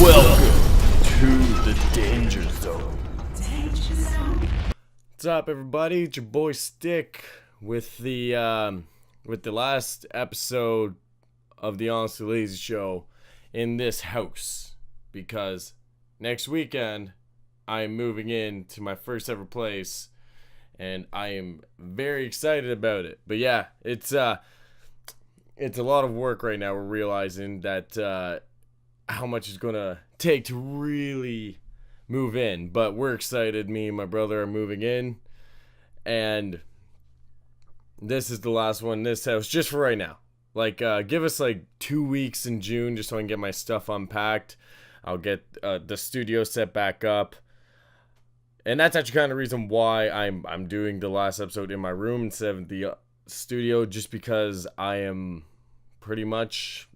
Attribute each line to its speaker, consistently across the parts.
Speaker 1: Welcome to the Danger Zone.
Speaker 2: What's up, everybody? It's your boy Stick with the last episode of the Honestly Lazy Show in this house, because next weekend I am moving in to my first ever place, and I am very excited about it. But yeah, it's a lot of work right now. We're realizing that how much it's gonna take to really move in, but we're excited. Me and my brother are moving in, and this is the last one in this house just for right now. Give us 2 weeks in June just so I can get my stuff unpacked. I'll get the studio set back up, and that's actually kind of the reason why I'm doing the last episode in my room instead of the studio, just because I am pretty much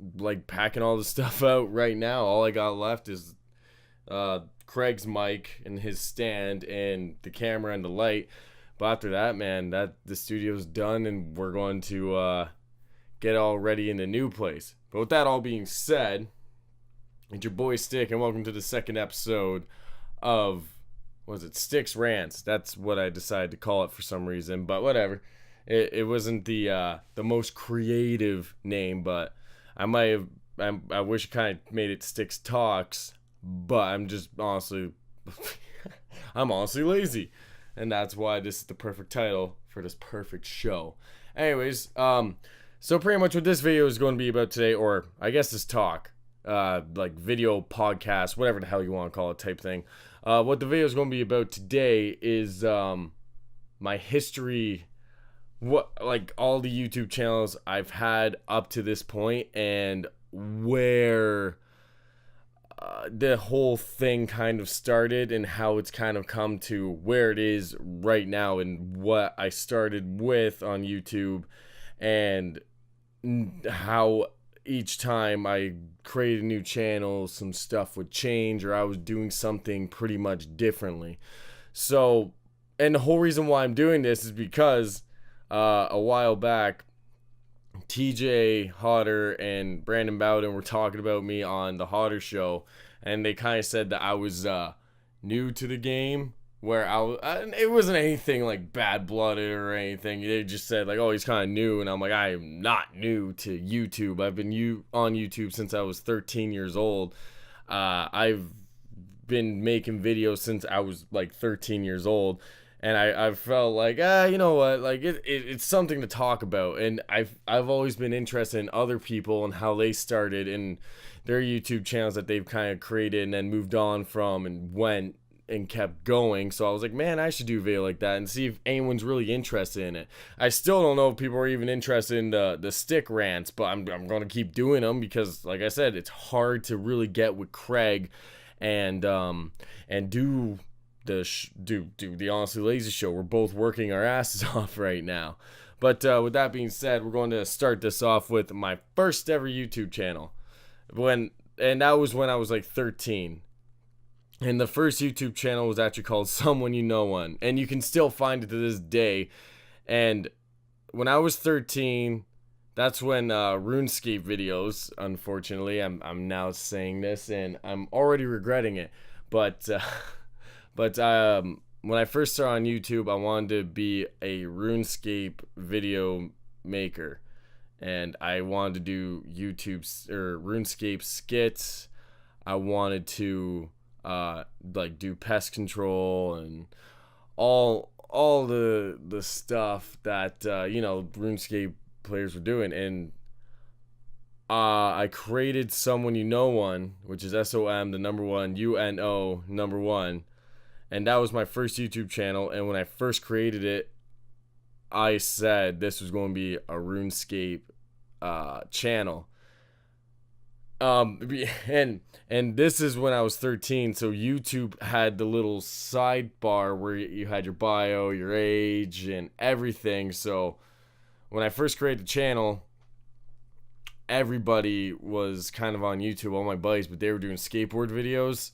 Speaker 2: packing all the stuff out right now. All I got left is Craig's mic and his stand and the camera and the light. But after that, man, the studio's done, and we're going to get all ready in the new place. But with that all being said, it's your boy Stick, and welcome to the second episode of, Stick Rants. That's what I decided to call it for some reason, but whatever. It wasn't the most creative name, but I wish I kind of made it Sticks Talks, but I'm just honestly, I'm honestly lazy, and that's why this is the perfect title for this perfect show. Anyways, so pretty much what this video is going to be about today, or I guess this talk, video podcast, whatever the hell you want to call it type thing. What the video is going to be about today is my history, all the YouTube channels I've had up to this point, and where the whole thing kind of started, and how it's kind of come to where it is right now, and what I started with on YouTube, and how each time I created a new channel, some stuff would change, or I was doing something pretty much differently. So, and the whole reason why I'm doing this is because a while back, TJ Hodder and Brandon Bowden were talking about me on the Hodder Show, and they kind of said that I was new to the game, where it wasn't anything bad-blooded or anything. They just said oh, he's kind of new, and I'm like, I am not new to YouTube. I've been on YouTube since I was 13 years old. I've been making videos since I was 13 years old. And I felt you know what, it's something to talk about. And I've always been interested in other people and how they started in their YouTube channels that they've kind of created and then moved on from and went and kept going. So I was like, man, I should do a video like that and see if anyone's really interested in it. I still don't know if people are even interested in the Stick Rants, but I'm going to keep doing them because, like I said, it's hard to really get with Craig and do the Honestly Lazy Show. We're both working our asses off right now. But with that being said, we're going to start this off with my first ever YouTube channel. And that was when I was 13. And the first YouTube channel was actually called Someone You Know One. And you can still find it to this day. And when I was 13, that's when RuneScape videos, unfortunately, I'm now saying this and I'm already regretting it. But when I first started on YouTube, I wanted to be a RuneScape video maker, and I wanted to do RuneScape skits. I wanted to do pest control and all the stuff that RuneScape players were doing, and I created Someone You Know One, which is SOM the number one UNO number one. And that was my first YouTube channel. And when I first created it, I said this was going to be a RuneScape channel. And this is when I was 13. So YouTube had the little sidebar where you had your bio, your age, and everything. So when I first created the channel, everybody was kind of on YouTube, all my buddies, but they were doing skateboard videos.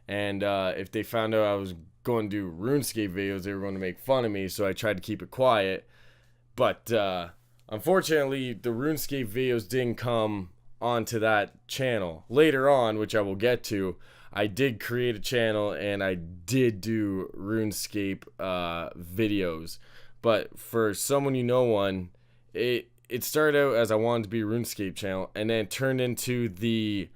Speaker 2: And if they found out I was going to do RuneScape videos, they were going to make fun of me, so I tried to keep it quiet. But unfortunately, the RuneScape videos didn't come onto that channel. Later on, which I will get to, I did create a channel and I did do RuneScape videos. But for Someone You Know One, it started out as I wanted to be a RuneScape channel, and then it turned into the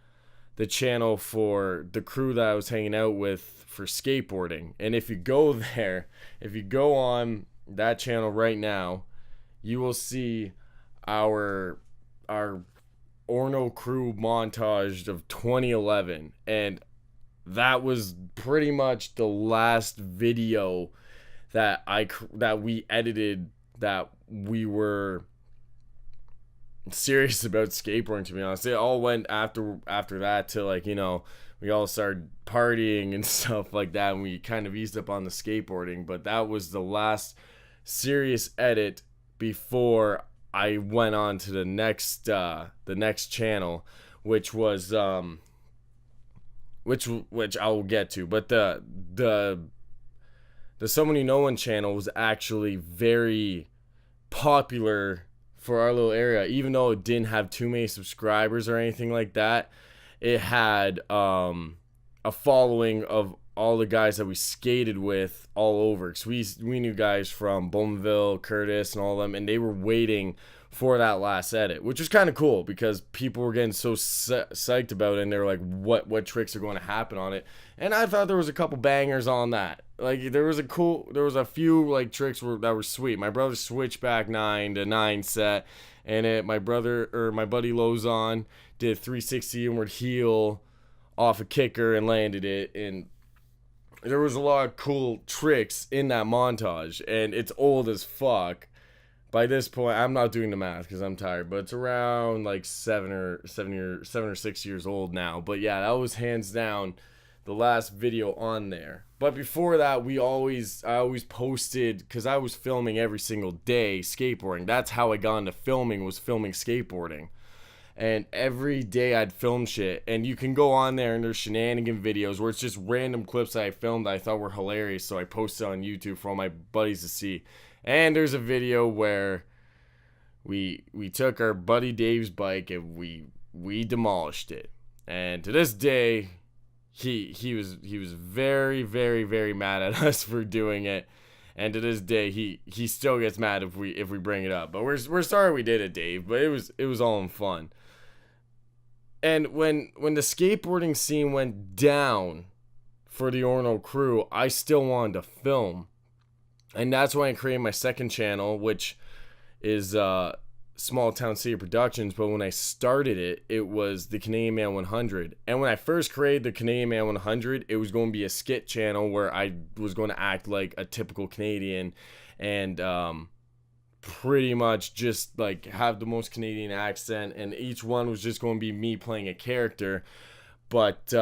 Speaker 2: channel for the crew that I was hanging out with for skateboarding. And if you go there, if you go on that channel right now, you will see our Orno crew montage of 2011, and that was pretty much the last video that we edited that we were serious about skateboarding, to be honest. It all went after that to, like, you know, we all started partying and stuff like that, and we kind of eased up on the skateboarding. But that was the last serious edit before I went on to the next channel, which was which I will get to. But the Someone You Know One channel was actually very popular for our little area. Even though it didn't have too many subscribers or anything like that, it had a following of all the guys that we skated with all over. Because we knew guys from Bowmanville, Curtis, and all of them, and they were waiting for that last edit, which was kind of cool because people were getting so psyched about it, and they were like, what tricks are going to happen on it. And I thought there was a couple bangers on that. Like, there was a few like tricks that were sweet. My brother's switchback 9 to 9 set, and my buddy Lozon did 360 inward heel off a kicker and landed it. And there was a lot of cool tricks in that montage, and it's old as fuck. By this point, I'm not doing the math because I'm tired, but it's around like 7 or 6 years old now. But yeah, that was hands down the last video on there. But before that, I always posted, because I was filming every single day skateboarding. That's how I got into filming, was filming skateboarding. And every day I'd film shit. And you can go on there and there's shenanigan videos where it's just random clips that I filmed that I thought were hilarious, so I posted on YouTube for all my buddies to see. And there's a video where we took our buddy Dave's bike and we demolished it. And to this day, he was very, very, very mad at us for doing it. And to this day, he still gets mad if we bring it up. But we're sorry we did it, Dave. But it was all in fun. And when the skateboarding scene went down for the Orno crew, I still wanted to film. And that's when I created my second channel, which is Small Town City Productions. But when I started it, it was the Canadian Man 100. And when I first created the Canadian Man 100, it was going to be a skit channel where I was going to act like a typical Canadian and pretty much just like have the most Canadian accent. And each one was just going to be me playing a character. But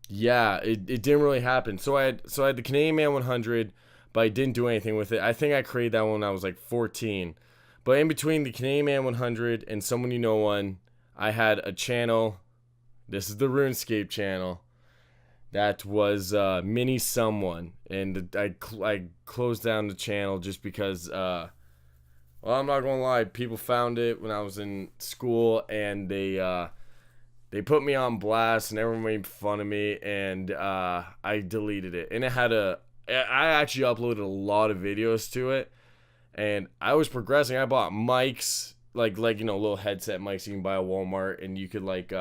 Speaker 2: yeah, it didn't really happen. So I had the Canadian Man 100, but I didn't do anything with it. I think I created that when I was like 14. But in between the Canadian Man 100 and Someone You Know One, I had a channel. This is the RuneScape channel. That was Mini Someone. And I closed down the channel just because, well, I'm not going to lie. People found it when I was in school, and they put me on blast, and everyone made fun of me, and I deleted it. And I actually uploaded a lot of videos to it, and I was progressing. I bought mics, like you know, little headset mics you can buy at Walmart, and you could like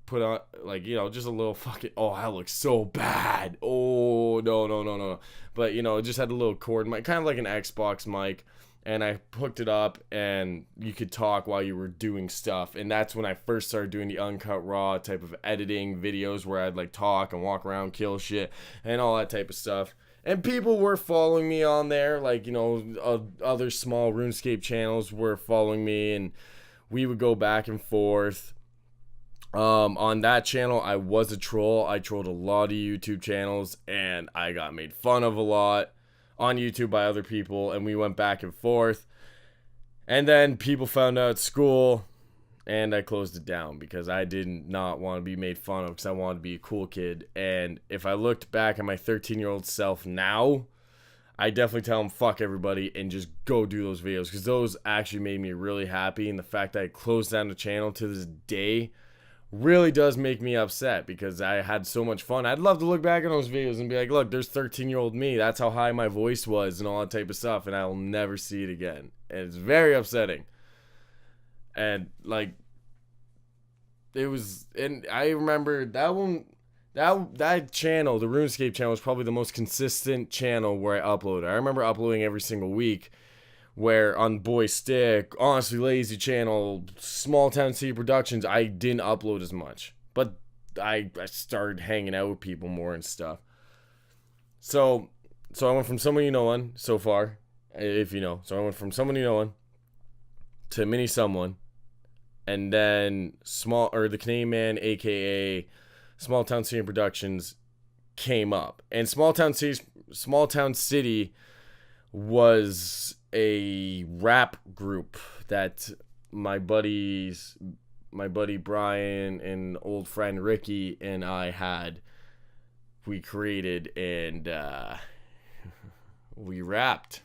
Speaker 2: put on, like, you know, just a little fucking, oh, I look so bad. Oh, no. But, you know, it just had a little cord mic, kind of like an Xbox mic. And I hooked it up, and you could talk while you were doing stuff. And that's when I first started doing the uncut raw type of editing videos where I'd like talk and walk around, kill shit, and all that type of stuff. And people were following me on there, like, you know, other small RuneScape channels were following me, and we would go back and forth. On that channel, I was a troll. I trolled a lot of YouTube channels, and I got made fun of a lot on YouTube by other people, and we went back and forth. And then people found out at school, and I closed it down because I did not want to be made fun of, because I wanted to be a cool kid. And if I looked back at my 13-year-old self now, I definitely tell them fuck everybody and just go do those videos, because those actually made me really happy. And the fact that I closed down the channel to this day really does make me upset, because I had so much fun. I'd love to look back at those videos and be like, look, there's 13-year-old me. That's how high my voice was and all that type of stuff. And I will never see it again. And it's very upsetting. And like, it was, and I remember that one, that channel, the RuneScape channel, was probably the most consistent channel where I uploaded. I remember uploading every single week, where on BoyStick, Honestly Lazy channel, Small Town City Productions, I didn't upload as much. But I started hanging out with people more and stuff. So I went from someone you know on so far, if you know. So I went from someone you know on to mini someone, and then the Canadian Man, aka Small Town City Productions, came up. And Small Town City was a rap group that my buddy Brian and old friend Ricky and I we created, and we rapped.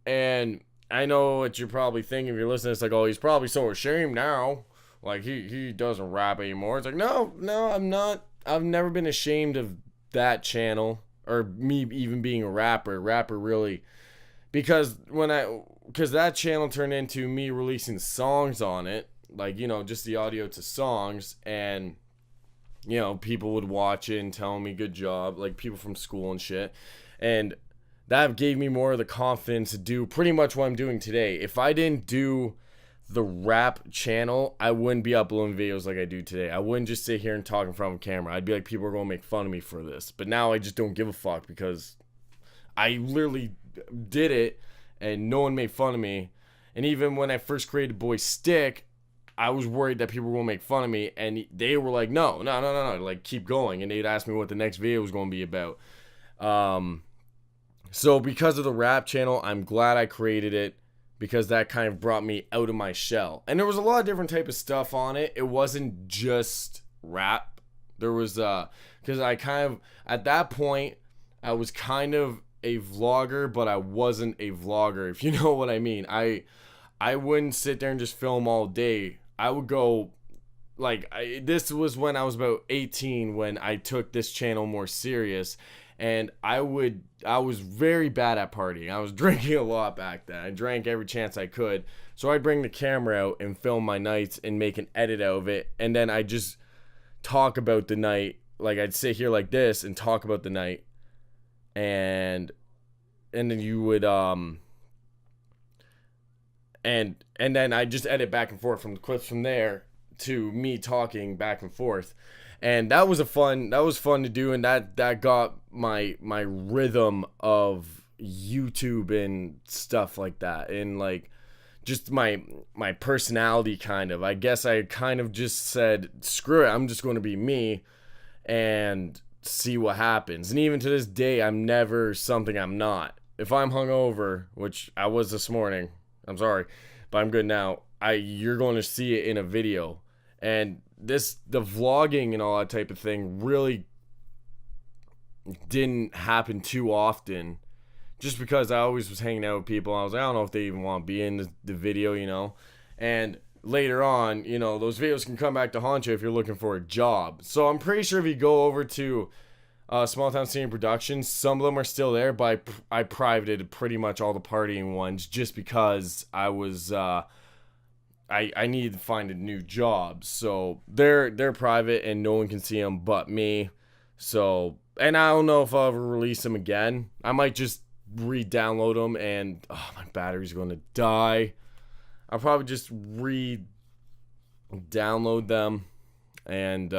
Speaker 2: And I know what you're probably thinking if you're listening. It's like, oh, he's probably so ashamed now. Like, he doesn't rap anymore. It's like, no, I'm not. I've never been ashamed of that channel, or me even being a rapper. Really. Because that channel turned into me releasing songs on it. Like, you know, just the audio to songs. And, you know, people would watch it and tell me good job. Like, people from school and shit. And that gave me more of the confidence to do pretty much what I'm doing today. If I didn't do the rap channel, I wouldn't be uploading videos like I do today. I wouldn't just sit here and talk in front of a camera. I'd be like, people are going to make fun of me for this. But now I just don't give a fuck, because I literally did it and no one made fun of me. And even when I first created BoyStick, I was worried that people were going to make fun of me, and they were like, no, like, keep going. And they'd ask me what the next video was going to be about. So because of the rap channel, I'm glad I created it, because that kind of brought me out of my shell. And there was a lot of different type of stuff on it. It wasn't just rap. There was, because I kind of, at that point, I was kind of a vlogger, but I wasn't a vlogger, if you know what I mean. I wouldn't sit there and just film all day. I would go, like, this was when I was about 18, when I took this channel more serious. And I was very bad at partying. I was drinking a lot back then. I drank every chance I could. So I'd bring the camera out and film my nights and make an edit out of it. And then I'd just talk about the night. Like, I'd sit here like this and talk about the night. And then you would, and then I just edit back and forth from the clips from there to me talking back and forth. And that was fun to do, and that got my rhythm of YouTube and stuff like that, and like just my personality kind of. I guess I kind of just said, screw it, I'm just going to be me and see what happens. And even to this day, I'm never something I'm not. If I'm hungover, which I was this morning, I'm sorry, but I'm good now, you're going to see it in a video. And the vlogging and all that type of thing really didn't happen too often, just because I always was hanging out with people. I was like, I don't know if they even want to be in the video, you know. And later on, you know, those videos can come back to haunt you if you're looking for a job. So I'm pretty sure if you go over to Small Town City Productions, some of them are still there, but I privated pretty much all the partying ones, just because I was I needed to find a new job. So they're private and no one can see them but me. So, and I don't know if I'll ever release them again. I might just re-download them, and my battery's going to die. I'll probably just re-download them, and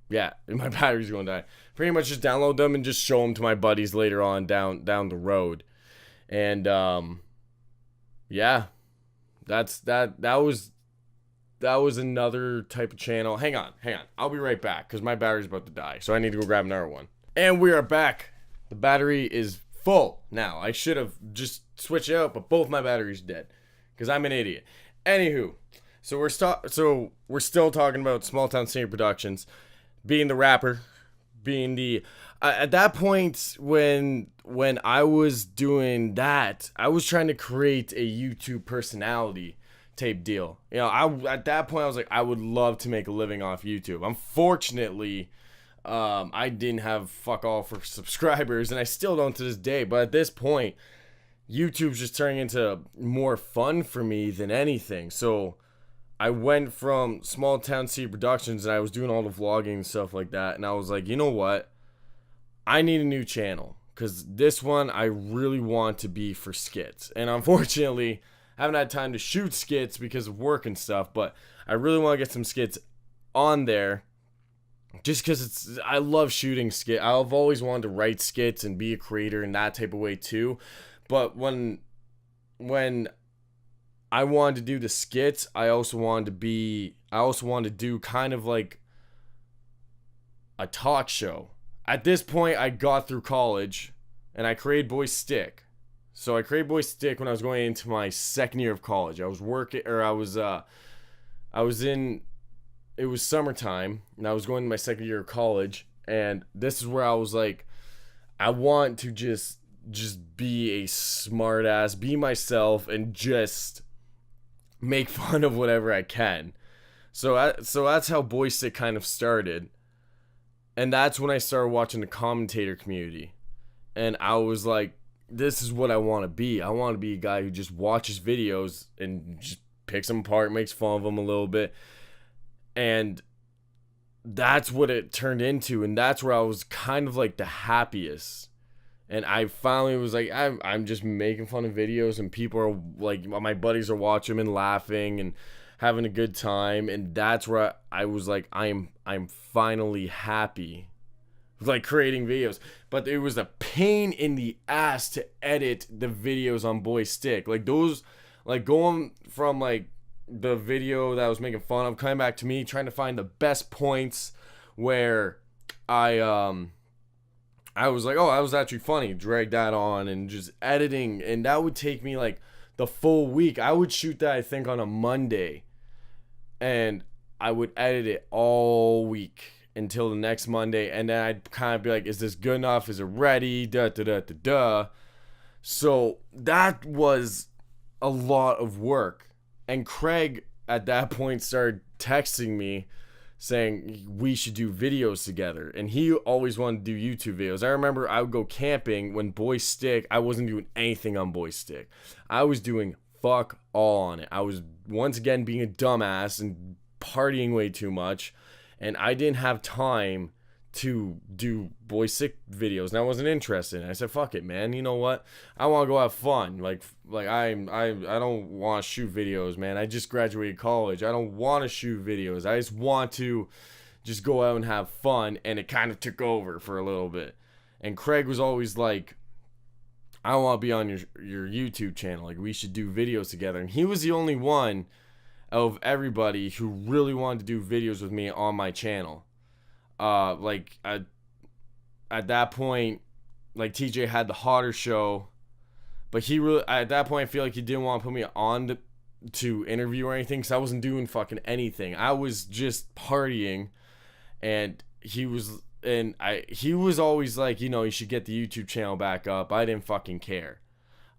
Speaker 2: yeah, my battery's going to die. Pretty much just download them and just show them to my buddies later on down the road. And yeah, that was another type of channel. Hang on. I'll be right back, because my battery's about to die, so I need to go grab another one. And we are back. The battery is full now. I should have just switched it out, but both my batteries dead, because I'm an idiot. Anywho, so we're still talking about Small Town City Productions, being the rapper, being the at that point when I was doing that, I was trying to create a YouTube personality type deal. You know, at that point I was like, I would love to make a living off YouTube. Unfortunately, I didn't have fuck all for subscribers, and I still don't to this day. But at this point, YouTube's just turning into more fun for me than anything. So I went from Small Town City Productions, and I was doing all the vlogging and stuff like that. And I was like, you know what? I need a new channel, because this one I really want to be for skits. And unfortunately, I haven't had time to shoot skits because of work and stuff. But I really want to get some skits on there, just because I love shooting skits. I've always wanted to write skits and be a creator in that type of way too. But when I wanted to do the skits, I also wanted to do kind of like a talk show. At this point, I got through college and I created BoyStick. So I created BoyStick when I was going into my second year of college. I was working, or it was summertime and I was going to my second year of college, and this is where I was like, I want to just be a smart ass, be myself, and just make fun of whatever I can. So that's how BoyStick kind of started. And that's when I started watching the commentator community. And I was like, this is what I want to be. I want to be a guy who just watches videos and just picks them apart, makes fun of them a little bit. And that's what it turned into. And that's where I was kind of like the happiest. And I finally was like, I'm just making fun of videos, and people are like, my buddies are watching them and laughing and having a good time. And that's where I was like, I'm finally happy, like creating videos. But it was a pain in the ass to edit the videos on BoyStick. Like those, like going from like the video that I was making fun of, coming back to me, trying to find the best points where I was like, oh, that was actually funny. Drag that on and just editing. And that would take me like the full week. I would shoot that, I think, on a Monday. And I would edit it all week until the next Monday. And then I'd kind of be like, is this good enough? Is it ready? So that was a lot of work. And Craig at that point started texting me saying we should do videos together, and he always wanted to do YouTube videos. I remember I would go camping when BoyStick, I wasn't doing anything on BoyStick. I was doing fuck all on it. I was once again being a dumbass and partying way too much, and I didn't have time to do BoyStick videos, and I wasn't interested. And I said, fuck it, man. You know what? I want to go have fun. Like I don't want to shoot videos, man. I just graduated college. I don't want to shoot videos. I just want to just go out and have fun. And it kind of took over for a little bit. And Craig was always like, I want to be on your YouTube channel. Like, we should do videos together. And he was the only one of everybody who really wanted to do videos with me on my channel. At that point, like, TJ had the hotter show, but he really, at that point, I feel like he didn't want to put me on to interview or anything, because I wasn't doing fucking anything. I was just partying, and he was always like, you know, you should get the YouTube channel back up. I didn't fucking care.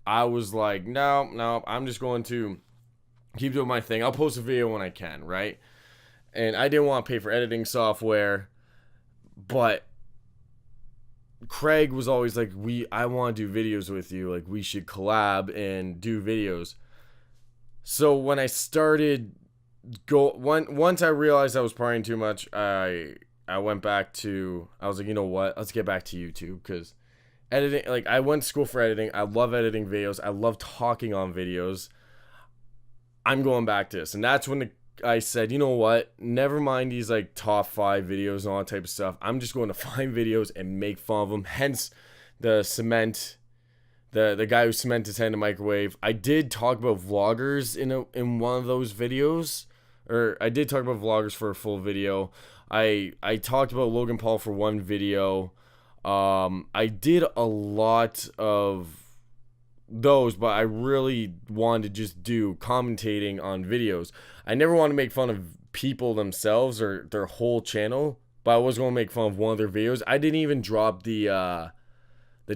Speaker 2: I was like, no, I'm just going to keep doing my thing. I'll post a video when I can, right? And I didn't want to pay for editing software. But Craig was always like, I want to do videos with you. Like, we should collab and do videos. So when I started once I realized I was partying too much, I went back to, I was like, you know what? Let's get back to YouTube, because editing, like, I went to school for editing. I love editing videos. I love talking on videos. I'm going back to this. And that's when I said, you know what, never mind these like top 5 videos and all that type of stuff. I'm just going to find videos and make fun of them. Hence the cement, the guy who cemented his hand in a microwave. I did talk about vloggers in one of those videos, or I did talk about vloggers for a full video. I talked about Logan Paul for one video. I did a lot of those, but I really wanted to just do commentating on videos. I never want to make fun of people themselves or their whole channel, but I was going to make fun of one of their videos. I didn't even drop the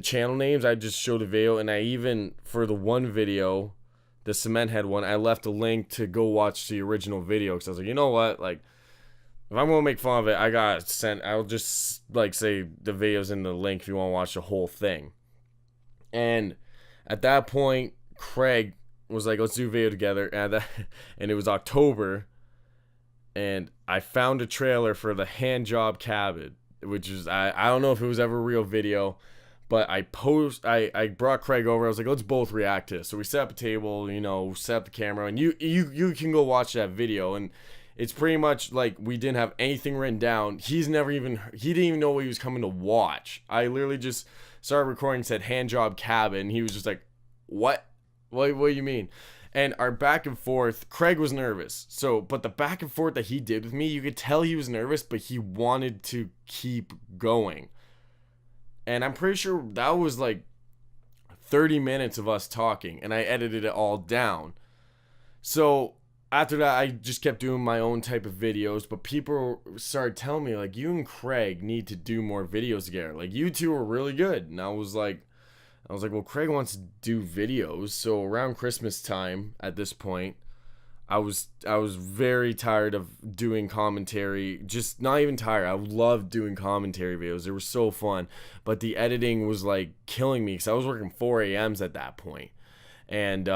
Speaker 2: channel names. I just showed a video, and I even, for the one video, the cement head one, I left a link to go watch the original video, because I was like, you know what, like, if I'm going to make fun of it, I'll just, like, say the video's in the link if you want to watch the whole thing. And at that point, Craig was like, let's do a video together, and it was October, and I found a trailer for the hand job cabin, which is, I don't know if it was ever a real video, but I brought Craig over. I was like, let's both react to this. So we set up a table, set up the camera, and you can go watch that video, and it's pretty much like we didn't have anything written down. He didn't even know what he was coming to watch. I literally just started recording, said hand job cabin. He was just like, what do you mean? And our back and forth, Craig was nervous. But the back and forth that he did with me, you could tell he was nervous, but he wanted to keep going. And I'm pretty sure that was like 30 minutes of us talking, and I edited it all down. So after that, I just kept doing my own type of videos, but people started telling me, like, you and Craig need to do more videos together. Like, you two are really good. And I was like, well, Craig wants to do videos. So around Christmas time, at this point, I was very tired of doing commentary. Just not even tired. I loved doing commentary videos. They were so fun. But the editing was, like, killing me, because I was working 4 a.m.s at that point. And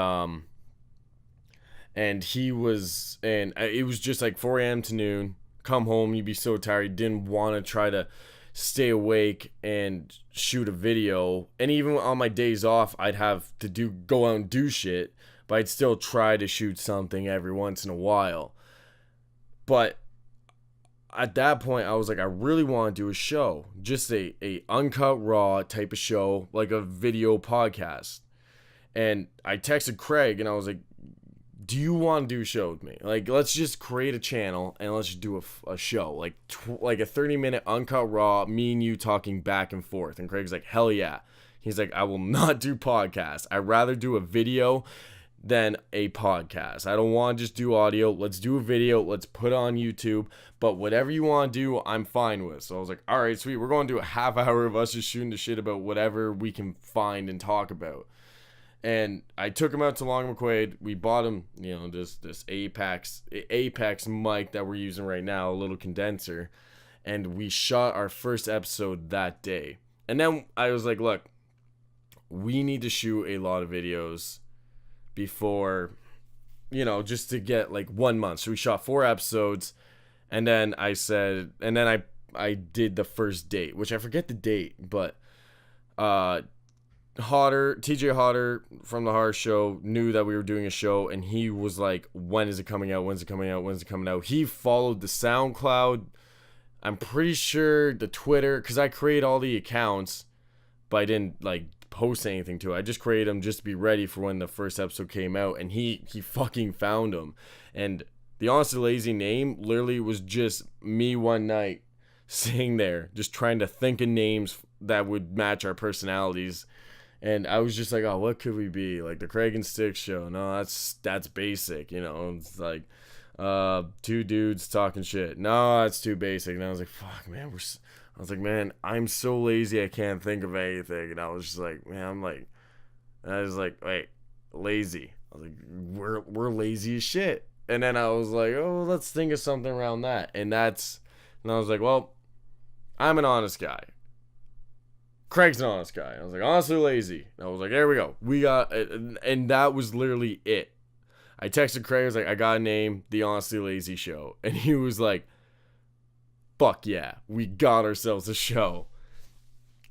Speaker 2: it was just like 4 a.m. to noon. Come home, you'd be so tired, you didn't want to try to stay awake and shoot a video. And even on my days off, I'd have to go out and do shit, but I'd still try to shoot something every once in a while. But at that point, I was like, I really want to do a show, just a uncut raw type of show, like a video podcast. And I texted Craig, and I was like, do you want to do a show with me? Like, let's just create a channel and let's just do a show, like a 30-minute uncut raw, me and you talking back and forth. And Craig's like, hell yeah. He's like, I will not do podcasts. I'd rather do a video than a podcast. I don't want to just do audio. Let's do a video. Let's put it on YouTube. But whatever you want to do, I'm fine with. So I was like, all right, sweet. We're going to do a half hour of us just shooting the shit about whatever we can find and talk about. And I took him out to Long McQuaid. We bought him, this Apex mic that we're using right now, a little condenser. And we shot our first episode that day. And then I was like, look, we need to shoot a lot of videos before, just to get like 1 month. So we shot 4 episodes. And then I did the first date, which I forget the date, but TJ Hodder from the Horror Show knew that we were doing a show, and he was like, when is it coming out? When's it coming out? When's it coming out? He followed the Soundcloud, I'm pretty sure the Twitter, because I create all the accounts, but I didn't like post anything to it. I just created them just to be ready for when the first episode came out, and he fucking found them. And the Honestly Lazy name literally was just me one night sitting there just trying to think of names that would match our personalities. And I was just like, oh, what could we be? Like the Craig and Stick Show. No, that's basic, It's like 2 dudes talking shit. No, that's too basic. And I was like, fuck, man. Man, I'm so lazy I can't think of anything. And I was just like, man, I was like, wait, lazy. I was like, we're lazy as shit. And then I was like, oh, let's think of something around that. And I was like, well, I'm an honest guy. Craig's an honest guy. I was like, honestly lazy. And I was like, there we go. We got it. And that was literally it. I texted Craig. I was like, I got a name, The Honestly Lazy Show. And he was like, fuck yeah. We got ourselves a show.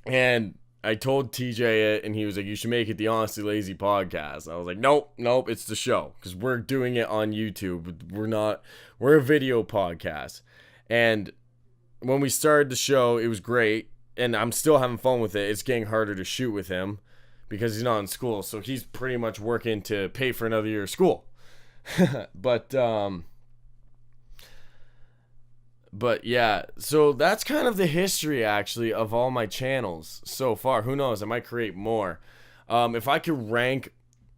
Speaker 2: And I told TJ it, and he was like, you should make it The Honestly Lazy Podcast. I was like, nope, it's the show. Because we're doing it on YouTube. We're a video podcast. And when we started the show, it was great. And I'm still having fun with it. It's getting harder to shoot with him because he's not in school. So he's pretty much working to pay for another year of school. But yeah, so that's kind of the history actually of all my channels so far. Who knows? I might create more. If I could rank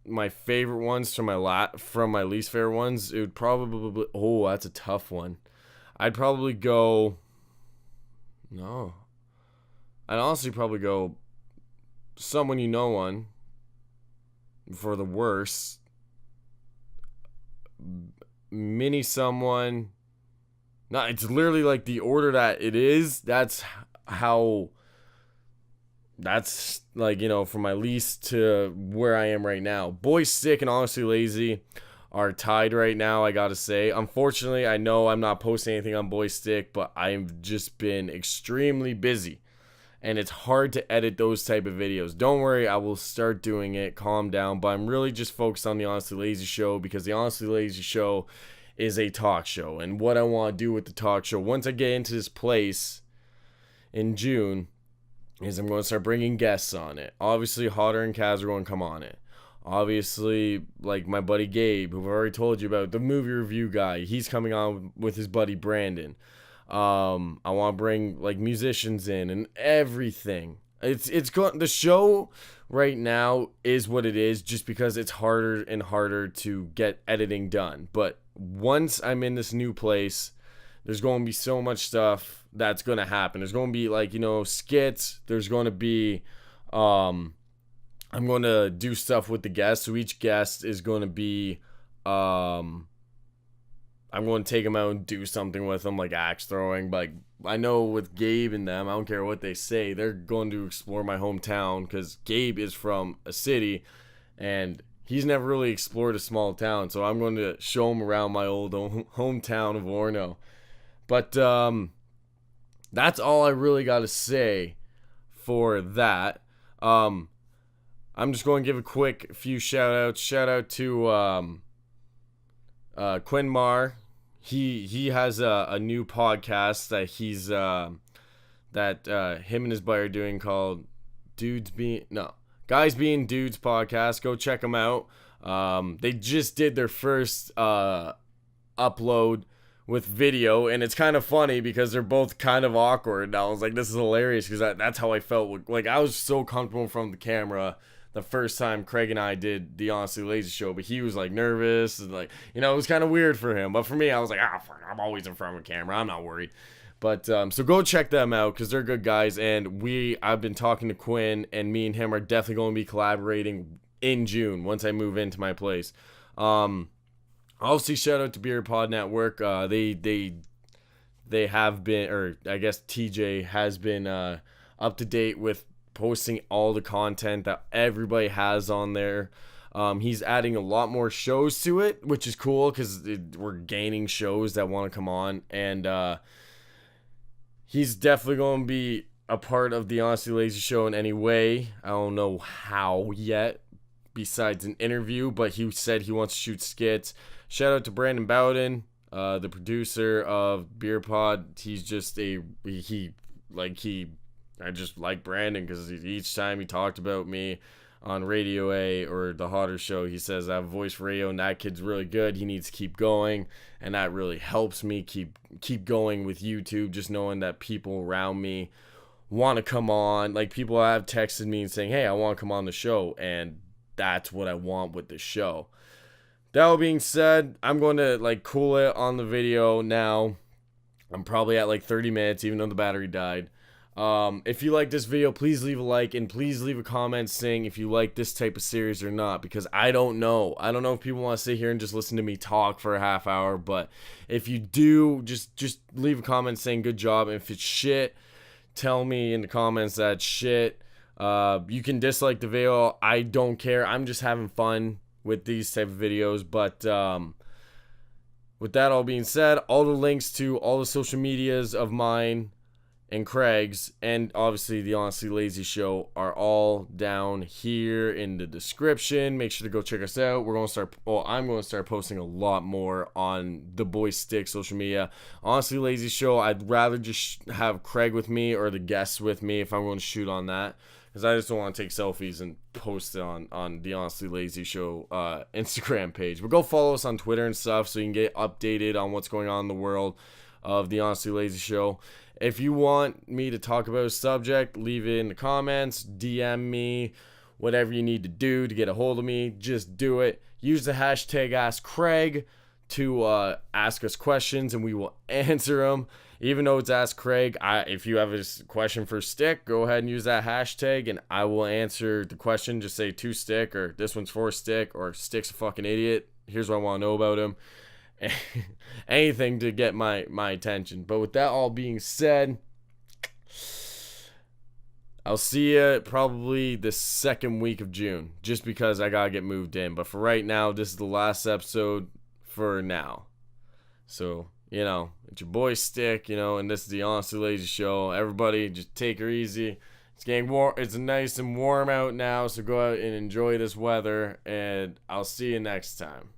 Speaker 2: my favorite ones from my least favorite ones, it would probably, that's a tough one. I'd probably go No. I'd honestly probably go someone you know one for the worst. Mini someone. No, it's literally like the order that it is. That's how. That's like, from my least to where I am right now. BoyStick and Honestly Lazy are tied right now, I gotta say. Unfortunately, I know I'm not posting anything on BoyStick, but I've just been extremely busy. And it's hard to edit those type of videos. Don't worry, I will start doing it. Calm down. But I'm really just focused on the Honestly Lazy Show, because the Honestly Lazy Show is a talk show. And what I want to do with the talk show, once I get into this place in June, is I'm going to start bringing guests on it. Obviously, Hotter and Kaz are going to come on it. Obviously, like my buddy Gabe, who I've already told you about, the movie review guy, he's coming on with his buddy Brandon. I want to bring like musicians in and everything. It's going. The show right now is what it is, just because it's harder and harder to get editing done. But once I'm in this new place, there's going to be so much stuff that's going to happen. There's going to be like, skits. There's going to be, I'm going to do stuff with the guests. So each guest is going to be, I'm going to take them out and do something with them, like axe throwing. But I know with Gabe and them, I don't care what they say, they're going to explore my hometown, because Gabe is from a city and he's never really explored a small town. So I'm going to show him around my old hometown of Orono. But that's all I really got to say for that. I'm just going to give a quick few shout outs. Shout out to Quinn Marr. He has a new podcast that he's him and his buddy are doing, called Guys Being Dudes podcast. Go check them out. They just did their first upload with video, and it's kind of funny because they're both kind of awkward. And I was like, this is hilarious, because that's how I felt. Like, I was so comfortable from the camera the first time Craig and I did the Honestly Lazy Show, but he was like nervous, and like, it was kind of weird for him. But for me, I was like, fuck, I'm always in front of a camera, I'm not worried. But so go check them out, because they're good guys. And I've been talking to Quinn, and me and him are definitely going to be collaborating in June once I move into my place. Obviously, shout out to Podbeard Network. They have been, or I guess TJ has been up to date with posting all the content that everybody has on there. He's adding a lot more shows to it, which is cool, because we're gaining shows that want to come on. And he's definitely going to be a part of the Honestly Lazy Show in any way. I don't know how yet, besides an interview, but he said he wants to shoot skits. Shout out to Brandon Bowden, the producer of Beer Pod. He's just I just like Brandon, because each time he talked about me on Radio A or the Hotter Show, he says I have a voice for radio and that kid's really good. He needs to keep going, and that really helps me keep going with YouTube, just knowing that people around me want to come on. Like, people have texted me and saying, hey, I want to come on the show, and that's what I want with the show. That all being said, I'm going to cool it on the video now. I'm probably at 30 minutes, even though the battery died. If you like this video, please leave a like, and please leave a comment saying if you like this type of series or not, because I don't know. I don't know if people want to sit here and just listen to me talk for a half hour, but if you do, just leave a comment saying good job. And if it's shit, tell me in the comments that it's shit. You can dislike the video. I don't care. I'm just having fun with these type of videos. But with that all being said, all the links to all the social medias of mine and Craig's, and obviously the Honestly Lazy Show, are all down here in the description. Make sure to go check us out. I'm going to start posting a lot more on the BoyStick social media. Honestly Lazy Show, I'd rather just have Craig with me or the guests with me if I'm going to shoot on that, because I just don't want to take selfies and post it on the Honestly Lazy Show Instagram page. But go follow us on Twitter and stuff so you can get updated on what's going on in the world of the Honestly Lazy Show. If you want me to talk about a subject, leave it in the comments, DM me, whatever you need to do to get a hold of me, just do it. Use the hashtag AskCraig to ask us questions, and we will answer them. Even though it's Ask Craig, if you have a question for Stick, go ahead and use that hashtag, and I will answer the question. Just say to Stick, or this one's for Stick, or Stick's a fucking idiot. Here's what I want to know about him. Anything to get my attention. But with that all being said, I'll see you probably the second week of June, just because I gotta get moved in. But for right now, this is the last episode for now. So, it's your boy Stick, and this is the Honestly Lazy Show. Everybody, just take her easy. It's getting warm. It's nice and warm out now, so go out and enjoy this weather, and I'll see you next time.